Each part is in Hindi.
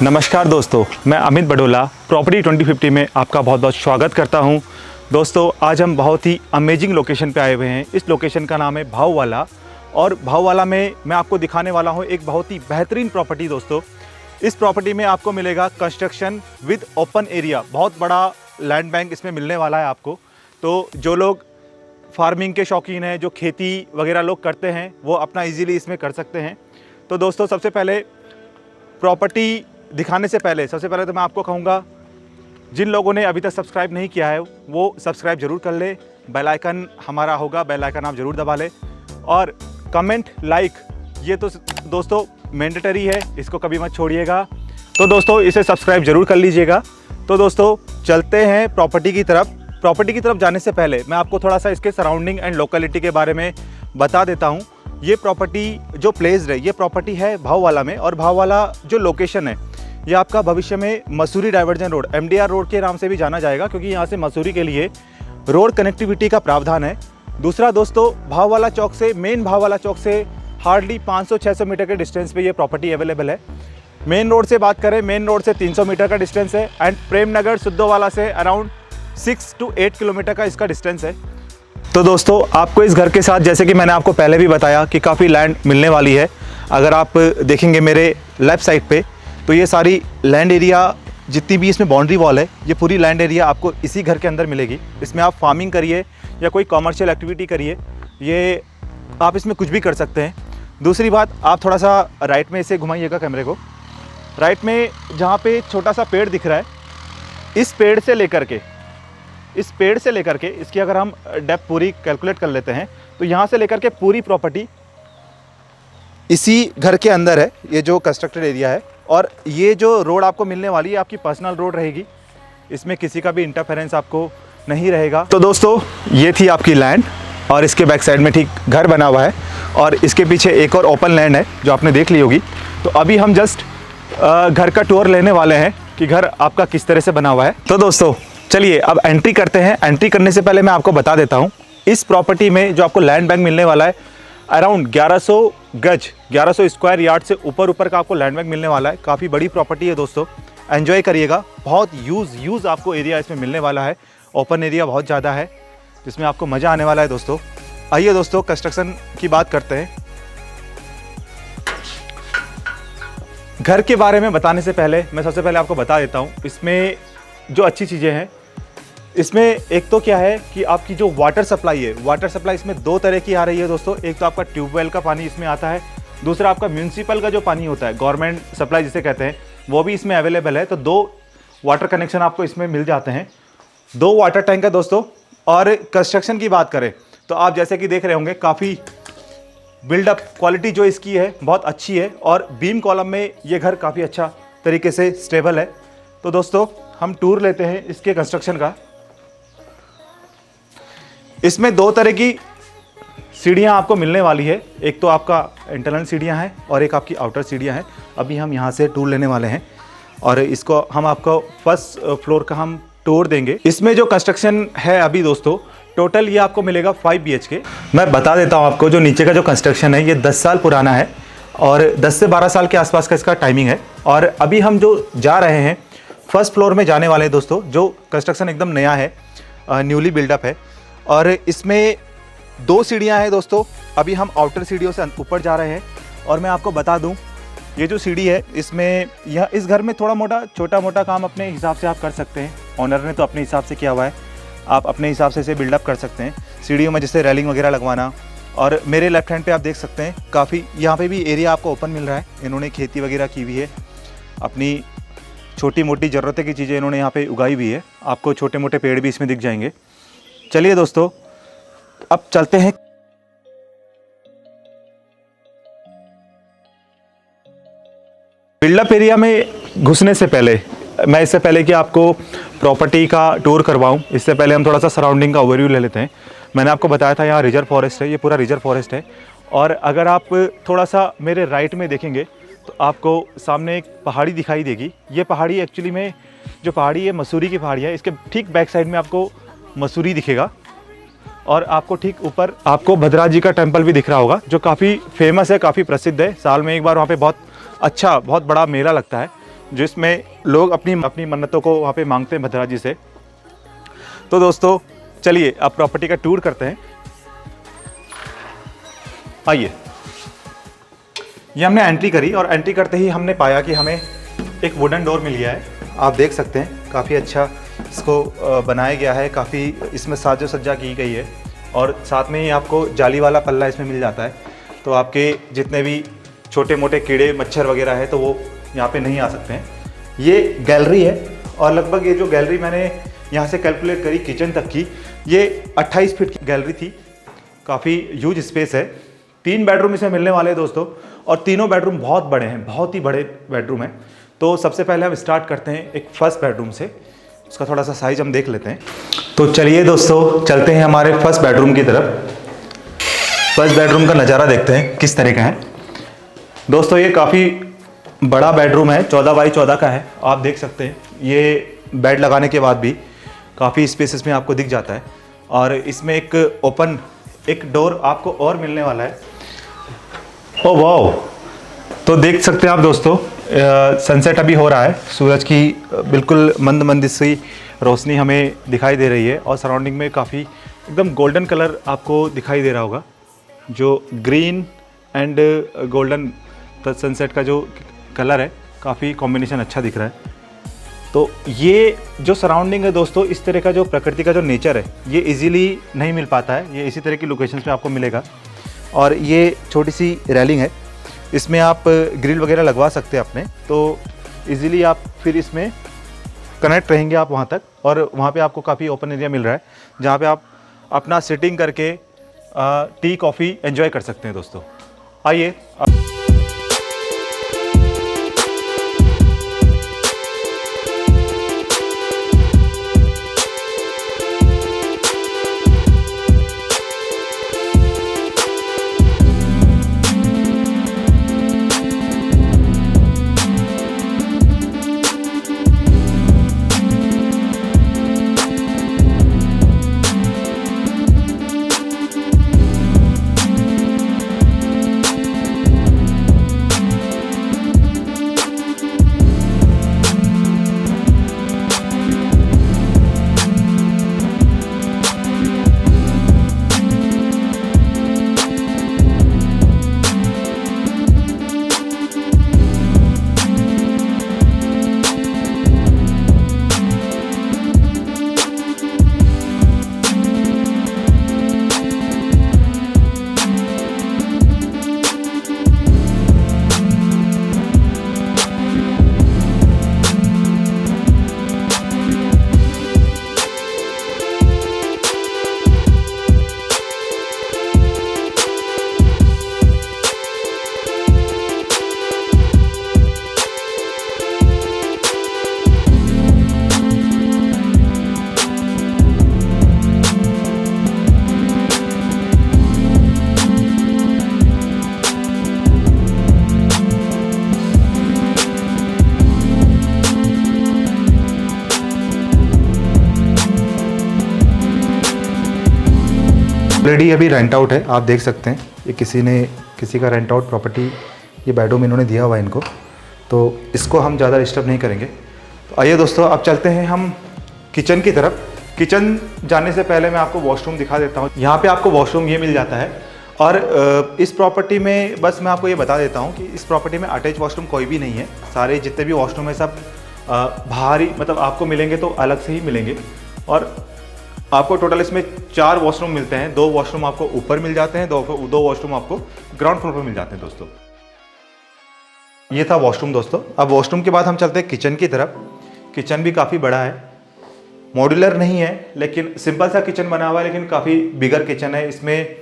नमस्कार दोस्तों, मैं अमित बडोला प्रॉपर्टी 2050 में आपका बहुत बहुत स्वागत करता हूं। दोस्तों, आज हम बहुत ही अमेजिंग लोकेशन पे आए हुए हैं। इस लोकेशन का नाम है भाऊवाला और भाऊवाला में मैं आपको दिखाने वाला हूं एक बहुत ही बेहतरीन प्रॉपर्टी। दोस्तों, इस प्रॉपर्टी में आपको मिलेगा कंस्ट्रक्शन विद ओपन एरिया, बहुत बड़ा लैंड बैंक इसमें मिलने वाला है आपको। तो जो लोग फार्मिंग के शौकीन हैं, जो खेती वगैरह लोग करते हैं, वो अपना ईजीली इसमें कर सकते हैं। तो दोस्तों, सबसे पहले प्रॉपर्टी दिखाने से पहले सबसे पहले तो मैं आपको कहूँगा, जिन लोगों ने अभी तक सब्सक्राइब नहीं किया है वो सब्सक्राइब ज़रूर कर ले। बेल आइकन हमारा होगा, बेल आइकन आप ज़रूर दबा लें और कमेंट लाइक ये तो दोस्तों मैंडेटरी है, इसको कभी मत छोड़िएगा। तो दोस्तों, इसे सब्सक्राइब ज़रूर कर लीजिएगा। तो दोस्तों, चलते हैं प्रॉपर्टी की तरफ। प्रॉपर्टी की तरफ जाने से पहले मैं आपको थोड़ा सा इसके सराउंडिंग एंड लोकेलिटी के बारे में बता देता हूँ। ये प्रॉपर्टी जो प्लेस्ड है, ये प्रॉपर्टी है भाऊवाला में, और भाऊवाला जो लोकेशन है ये आपका भविष्य में Mussoorie diversion road, MDR road के नाम से भी जाना जाएगा, क्योंकि यहाँ से मसूरी के लिए रोड कनेक्टिविटी का प्रावधान है। दूसरा दोस्तों, भाऊवाला चौक से, मेन भाऊवाला चौक से हार्डली 500-600 मीटर के डिस्टेंस पे ये प्रॉपर्टी अवेलेबल है। मेन रोड से बात करें, मेन रोड से 300 मीटर का डिस्टेंस है एंड प्रेम नगर सुद्धोवाला से अराउंड 6 to 8 किलोमीटर का इसका डिस्टेंस है। तो दोस्तों, आपको इस घर के साथ, जैसे कि मैंने आपको पहले भी बताया, कि काफ़ी लैंड मिलने वाली है। अगर आप देखेंगे मेरे लेफ़्ट साइड पे, तो ये सारी लैंड एरिया, जितनी भी इसमें बाउंड्री वॉल है, ये पूरी लैंड एरिया आपको इसी घर के अंदर मिलेगी। इसमें आप फार्मिंग करिए या कोई कॉमर्शियल एक्टिविटी करिए, ये आप इसमें कुछ भी कर सकते हैं। दूसरी बात, आप थोड़ा सा राइट में इसे घुमाइएगा कैमरे को। राइट में जहाँ पे छोटा सा पेड़ दिख रहा है, इस पेड़ से लेकर के इसकी अगर हम डेप्थ पूरी कैलकुलेट कर लेते हैं, तो यहाँ से लेकर के पूरी प्रॉपर्टी इसी घर के अंदर है। ये जो कंस्ट्रक्टेड एरिया है, और ये जो रोड आपको मिलने वाली है आपकी पर्सनल रोड रहेगी, इसमें किसी का भी इंटरफेरेंस आपको नहीं रहेगा। तो दोस्तों, ये थी आपकी लैंड, और इसके बैक साइड में ठीक घर बना हुआ है, और इसके पीछे एक और ओपन लैंड है जो आपने देख ली होगी। तो अभी हम जस्ट घर का टूर लेने वाले हैं कि घर आपका किस तरह से बना हुआ है। तो दोस्तों, चलिए अब एंट्री करते हैं। एंट्री करने से पहले मैं आपको बता देता हूँ, इस प्रॉपर्टी में जो आपको लैंड बैंक मिलने वाला है, अराउंड 1100 गज, 1100 स्क्वायर यार्ड से ऊपर का आपको लैंड बैंक मिलने वाला है। काफ़ी बड़ी प्रॉपर्टी है दोस्तों, एंजॉय करिएगा। बहुत यूज़ आपको एरिया इसमें मिलने वाला है। ओपन एरिया बहुत ज़्यादा है, जिसमें आपको मज़ा आने वाला है दोस्तों। आइए दोस्तों, कंस्ट्रक्शन की बात करते हैं। घर के बारे में बताने से पहले मैं सबसे पहले आपको बता देता हूँ, इसमें जो अच्छी चीज़ें हैं, इसमें एक तो क्या है कि आपकी जो वाटर सप्लाई है, वाटर सप्लाई इसमें दो तरह की आ रही है दोस्तों। एक तो आपका ट्यूबवेल का पानी इसमें आता है, दूसरा आपका म्यूनसिपल का जो पानी होता है, गवर्नमेंट सप्लाई जिसे कहते हैं, वो भी इसमें अवेलेबल है। तो 2 वाटर कनेक्शन आपको इसमें मिल जाते हैं, 2 वाटर टैंक है दोस्तों। और कंस्ट्रक्शन की बात करें तो आप जैसे कि देख रहे होंगे, काफ़ी बिल्डअप क्वालिटी जो इसकी है बहुत अच्छी है, और बीम कॉलम में ये घर काफ़ी अच्छा तरीके से स्टेबल है। तो दोस्तों, हम टूर लेते हैं इसके कंस्ट्रक्शन का। इसमें 2 तरह की सीढ़ियाँ आपको मिलने वाली है। एक तो आपका इंटरनल सीढ़ियाँ हैं और एक आपकी आउटर सीढ़ियाँ हैं। अभी हम यहाँ से टूर लेने वाले हैं और इसको हम आपको फर्स्ट फ्लोर का हम टूर देंगे। इसमें जो कंस्ट्रक्शन है अभी दोस्तों, टोटल ये आपको मिलेगा 5 BHK। मैं बता देता हूँ आपको, जो नीचे का जो कंस्ट्रक्शन है ये 10 साल पुराना है और 10 से 12 साल के आसपास का इसका टाइमिंग है। और अभी हम जो जा रहे हैं फर्स्ट फ्लोर में जाने वाले हैं दोस्तों, जो कंस्ट्रक्शन एकदम नया है, न्यूली बिल्डअप है। और इसमें 2 सीढ़ियाँ हैं दोस्तों। अभी हम आउटर सीढ़ियों से ऊपर जा रहे हैं, और मैं आपको बता दूं, ये जो सीढ़ी है, इसमें यह इस घर में छोटा मोटा काम अपने हिसाब से आप कर सकते हैं। ऑनर ने तो अपने हिसाब से किया हुआ है, आप अपने हिसाब से इसे बिल्डअप कर सकते हैं। सीढ़ियों में जैसे रेलिंग वगैरह लगवाना, और मेरे लेफ्ट हैंड पे आप देख सकते हैं काफ़ी यहाँ पे भी एरिया आपको ओपन मिल रहा है। इन्होंने खेती वगैरह की हुई है, अपनी छोटी मोटी ज़रूरतें की चीज़ें इन्होंने यहाँ पे उगाई हुई है। आपको छोटे मोटे पेड़ भी इसमें दिख जाएंगे। चलिए दोस्तों, अब चलते हैं। बिल्डअप एरिया में घुसने से पहले, मैं इससे पहले कि आपको प्रॉपर्टी का टूर करवाऊं, इससे पहले हम थोड़ा सा सराउंडिंग का ओवरव्यू ले लेते हैं। मैंने आपको बताया था यहाँ रिजर्व फॉरेस्ट है, ये पूरा रिजर्व फॉरेस्ट है। और अगर आप थोड़ा सा मेरे राइट में देखेंगे तो आपको सामने एक पहाड़ी दिखाई देगी। ये पहाड़ी एक्चुअली में जो पहाड़ी है मसूरी की पहाड़ी है। इसके ठीक बैक साइड में आपको मसूरी दिखेगा, और आपको ठीक ऊपर आपको भद्रा जी का टेम्पल भी दिख रहा होगा, जो काफ़ी फेमस है, काफ़ी प्रसिद्ध है। साल में एक बार वहाँ पे बहुत बड़ा मेला लगता है। जिसमें लोग अपनी अपनी मन्नतों को वहाँ पे मांगते हैं भद्रा जी से। तो दोस्तों चलिए अब प्रॉपर्टी का टूर करते हैं। आइए, ये हमने एंट्री करी और एंट्री करते ही हमने पाया कि हमें एक वुडन डोर मिल गया है। आप देख सकते हैं काफ़ी अच्छा इसको बनाया गया है, काफ़ी इसमें साजो सज्जा की गई है और साथ में ही आपको जाली वाला पल्ला इसमें मिल जाता है। तो आपके जितने भी छोटे मोटे कीड़े मच्छर वगैरह है तो वो यहाँ पे नहीं आ सकते हैं। ये गैलरी है और लगभग ये जो गैलरी मैंने यहाँ से कैलकुलेट करी किचन तक की, ये 28 फीट की गैलरी थी। काफ़ी ह्यूज स्पेस है। 3 बेडरूम इसमें मिलने वाले हैं दोस्तों और तीनों बेडरूम बहुत बड़े हैं, बहुत ही बड़े बेडरूम हैं। तो सबसे पहले हम स्टार्ट करते हैं एक फर्स्ट बेडरूम से, उसका थोड़ा सा साइज हम देख लेते हैं। तो चलिए दोस्तों चलते हैं हमारे फर्स्ट बेडरूम की तरफ। फर्स्ट बेडरूम का नज़ारा देखते हैं किस तरह का है। दोस्तों ये काफ़ी बड़ा बेडरूम है, 14 बाई 14 का है। आप देख सकते हैं ये बेड लगाने के बाद भी काफ़ी स्पेस इसमें आपको दिख जाता है और इसमें एक ओपन एक डोर आपको और मिलने वाला है। ओ वाओ, तो देख सकते हैं आप दोस्तों सनसेट अभी हो रहा है, सूरज की बिल्कुल मंद मंद सी रोशनी हमें दिखाई दे रही है और सराउंडिंग में काफ़ी एकदम गोल्डन कलर आपको दिखाई दे रहा होगा, जो ग्रीन एंड गोल्डन सनसेट का जो कलर है काफ़ी कॉम्बिनेशन अच्छा दिख रहा है। तो ये जो सराउंडिंग है दोस्तों, इस तरह का जो प्रकृति का जो नेचर है ये इजीली नहीं मिल पाता है, ये इसी तरह की लोकेशंस में आपको मिलेगा। और ये छोटी सी रेलिंग है, इसमें आप ग्रिल वगैरह लगवा सकते हैं अपने, तो इजीली आप फिर इसमें कनेक्ट रहेंगे आप वहाँ तक। और वहाँ पे आपको काफ़ी ओपन एरिया मिल रहा है जहाँ पे आप अपना सिटिंग करके टी कॉफ़ी एंजॉय कर सकते हैं दोस्तों। आइए ऑलरेडी अभी रेंट आउट है, आप देख सकते हैं। ये किसी का रेंट आउट प्रॉपर्टी ये बेडरूम इन्होंने दिया हुआ है इनको, तो इसको हम ज़्यादा डिस्टर्ब नहीं करेंगे। तो आइए दोस्तों अब चलते हैं हम किचन की तरफ। किचन जाने से पहले मैं आपको वॉशरूम दिखा देता हूँ। यहाँ पे आपको वॉशरूम ये मिल जाता है और इस प्रॉपर्टी में बस मैं आपको ये बता देता हूँ कि इस प्रॉपर्टी में अटैच वॉशरूम कोई भी नहीं है। सारे जितने भी वॉशरूम है सब बाहरी मतलब आपको मिलेंगे तो अलग से ही मिलेंगे। और आपको टोटल इसमें 4 वॉशरूम मिलते हैं। 2 वॉशरूम आपको ऊपर मिल जाते हैं, 2 वॉशरूम आपको ग्राउंड फ्लोर पर मिल जाते हैं दोस्तों। ये था वॉशरूम दोस्तों। अब वॉशरूम के बाद हम चलते हैं किचन की तरफ। किचन भी काफ़ी बड़ा है, मॉड्यूलर नहीं है लेकिन सिंपल सा किचन बना हुआ है, लेकिन काफ़ी बिगर किचन है। इसमें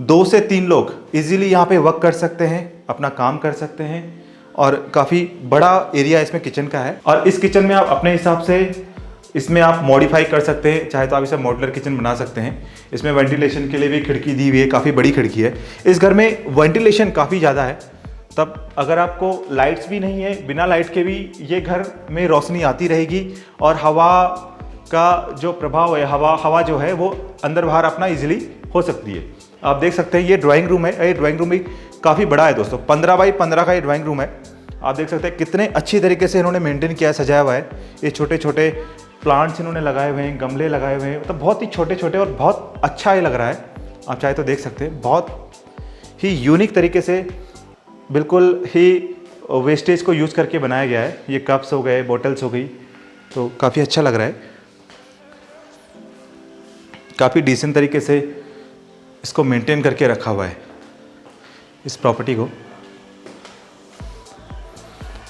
2 से 3 लोग इजीली यहाँ पे वर्क कर सकते हैं, अपना काम कर सकते हैं और काफ़ी बड़ा एरिया इसमें किचन का है। और इस किचन में आप अपने हिसाब से इसमें आप मॉडिफाई कर सकते हैं, चाहे तो आप इसे मॉड्यूलर किचन बना सकते हैं। इसमें वेंटिलेशन के लिए भी खिड़की दी हुई है, काफ़ी बड़ी खिड़की है। इस घर में वेंटिलेशन काफ़ी ज़्यादा है, तब अगर आपको लाइट्स भी नहीं है, बिना लाइट के भी ये घर में रोशनी आती रहेगी और हवा का जो प्रभाव है, हवा जो है वो अंदर बाहर अपना इजीली हो सकती है। आप देख सकते हैं ये ड्राइंग रूम है। ये ड्राइंग रूम भी काफ़ी बड़ा है दोस्तों, 15 बाई 15 का ये ड्राइंग रूम है। आप देख सकते हैं कितने अच्छी तरीके से इन्होंने मेंटेन किया है, सजाया हुआ है। ये छोटे छोटे प्लांट्स इन्होंने लगाए हुए हैं, गमले लगाए हुए हैं, मतलब बहुत ही छोटे छोटे और बहुत अच्छा ही लग रहा है। आप चाहे तो देख सकते हैं, बहुत ही यूनिक तरीके से बिल्कुल ही वेस्टेज को यूज़ करके बनाया गया है। ये कप्स हो गए, बॉटल्स हो गई, तो काफ़ी अच्छा लग रहा है। काफ़ी डिसेंट तरीके से इसको मेंटेन करके रखा हुआ है इस प्रॉपर्टी को।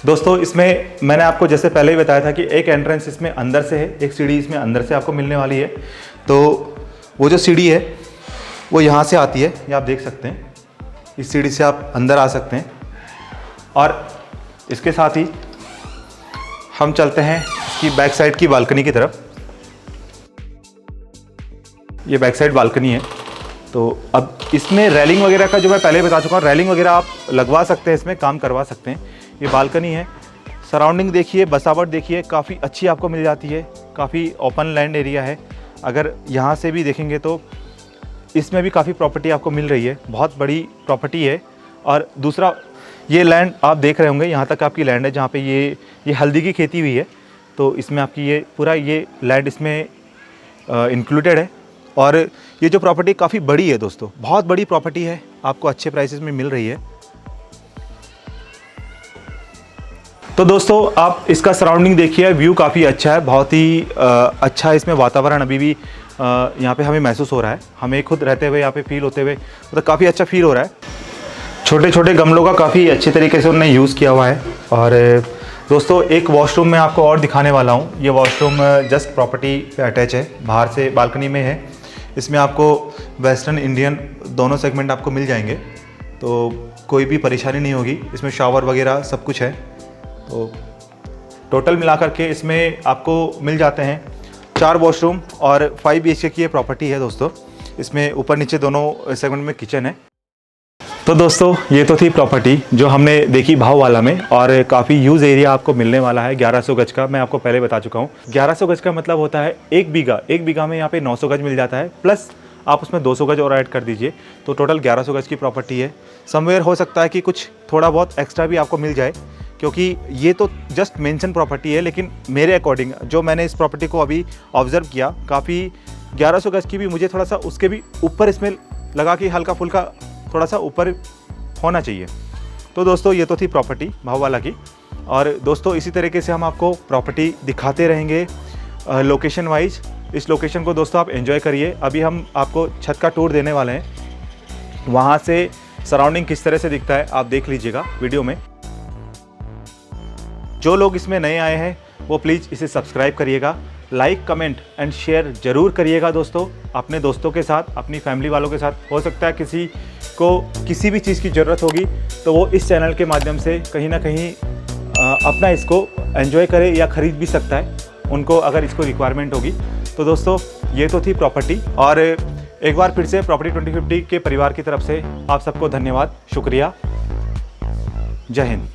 दोस्तों इसमें मैंने आपको जैसे पहले ही बताया था कि एक एंट्रेंस इसमें अंदर से है, एक सीढ़ी इसमें अंदर से आपको मिलने वाली है। तो वो जो सीढ़ी है वो यहाँ से आती है, ये आप देख सकते हैं। इस सीढ़ी से आप अंदर आ सकते हैं और इसके साथ ही हम चलते हैं इसकी बैक साइड की बालकनी की तरफ। ये बैक साइड बालकनी है। तो अब इसमें रेलिंग वगैरह का जो मैं पहले बता चुका हूँ, रेलिंग वगैरह आप लगवा सकते हैं, इसमें काम करवा सकते हैं। ये बालकनी है। सराउंडिंग देखिए, बसावट देखिए, काफ़ी अच्छी आपको मिल जाती है। काफ़ी ओपन लैंड एरिया है। अगर यहाँ से भी देखेंगे तो इसमें भी काफ़ी प्रॉपर्टी आपको मिल रही है, बहुत बड़ी प्रॉपर्टी है। और दूसरा ये लैंड आप देख रहे होंगे, यहाँ तक आपकी लैंड है जहाँ पे ये हल्दी की खेती हुई है। तो इसमें आपकी ये पूरा ये लैंड इसमें इंक्लूडेड है। और ये जो प्रॉपर्टी काफ़ी बड़ी है दोस्तों, बहुत बड़ी प्रॉपर्टी है, आपको अच्छे प्राइसेस में मिल रही है। तो दोस्तों आप इसका सराउंडिंग देखिए, व्यू काफ़ी अच्छा है, बहुत ही अच्छा है। इसमें वातावरण अभी भी यहाँ पे हमें महसूस हो रहा है, हमें खुद रहते हुए यहाँ पे फील होते हुए मतलब काफ़ी अच्छा फील हो रहा है। छोटे छोटे गमलों का काफ़ी अच्छे तरीके से उन्होंने यूज़ किया हुआ है। और दोस्तों एक वॉशरूम मैं आपको और दिखाने वाला हूँ। ये वॉशरूम जस्ट प्रॉपर्टी पे अटैच है, बाहर से बालकनी में है। इसमें आपको वेस्टर्न इंडियन दोनों सेगमेंट आपको मिल जाएंगे, तो कोई भी परेशानी नहीं होगी। इसमें शावर वगैरह सब कुछ है। तो टोटल मिलाकर के इसमें आपको मिल जाते हैं 4 वॉशरूम और 5 BHK की ये प्रॉपर्टी है दोस्तों। इसमें ऊपर नीचे दोनों सेगमेंट में किचन है। तो दोस्तों ये तो थी प्रॉपर्टी जो हमने देखी भाववाला में, और काफ़ी यूज़ एरिया आपको मिलने वाला है 1100 गज का। मैं आपको पहले बता चुका हूँ 1100 गज का मतलब होता है 1 बीघा। 1 बीघा में यहाँ पे 900 गज मिल जाता है, प्लस आप उसमें 200 गज और ऐड कर दीजिए, तो टोटल 1100 गज की प्रॉपर्टी है। समवेयर हो सकता है कि कुछ थोड़ा बहुत एक्स्ट्रा भी आपको मिल जाए, क्योंकि ये तो जस्ट मेंशन प्रॉपर्टी है। लेकिन मेरे अकॉर्डिंग जो मैंने इस प्रॉपर्टी को अभी ऑब्जर्व किया, काफ़ी 1100 गज की भी मुझे थोड़ा सा उसके भी ऊपर इसमें लगा कि हल्का फुल्का थोड़ा सा ऊपर होना चाहिए। तो दोस्तों ये तो थी प्रॉपर्टी भाववाला की। और दोस्तों इसी तरीके से हम आपको प्रॉपर्टी दिखाते रहेंगे लोकेशन वाइज। इस लोकेशन को दोस्तों आप एंजॉय करिए। अभी हम आपको छत का टूर देने वाले हैं, वहाँ से सराउंडिंग किस तरह से दिखता है आप देख लीजिएगा वीडियो में। जो लोग इसमें नए आए हैं वो प्लीज़ इसे सब्सक्राइब करिएगा, लाइक कमेंट एंड शेयर ज़रूर करिएगा दोस्तों, अपने दोस्तों के साथ, अपनी फैमिली वालों के साथ। हो सकता है किसी को किसी भी चीज़ की ज़रूरत होगी तो वो इस चैनल के माध्यम से कहीं ना कहीं अपना इसको एंजॉय करे या ख़रीद भी सकता है, उनको अगर इसको रिक्वायरमेंट होगी। तो दोस्तों ये तो थी प्रॉपर्टी। और एक बार फिर से प्रॉपर्टी 2050 के परिवार की तरफ से आप सबको धन्यवाद, शुक्रिया, जय हिंद।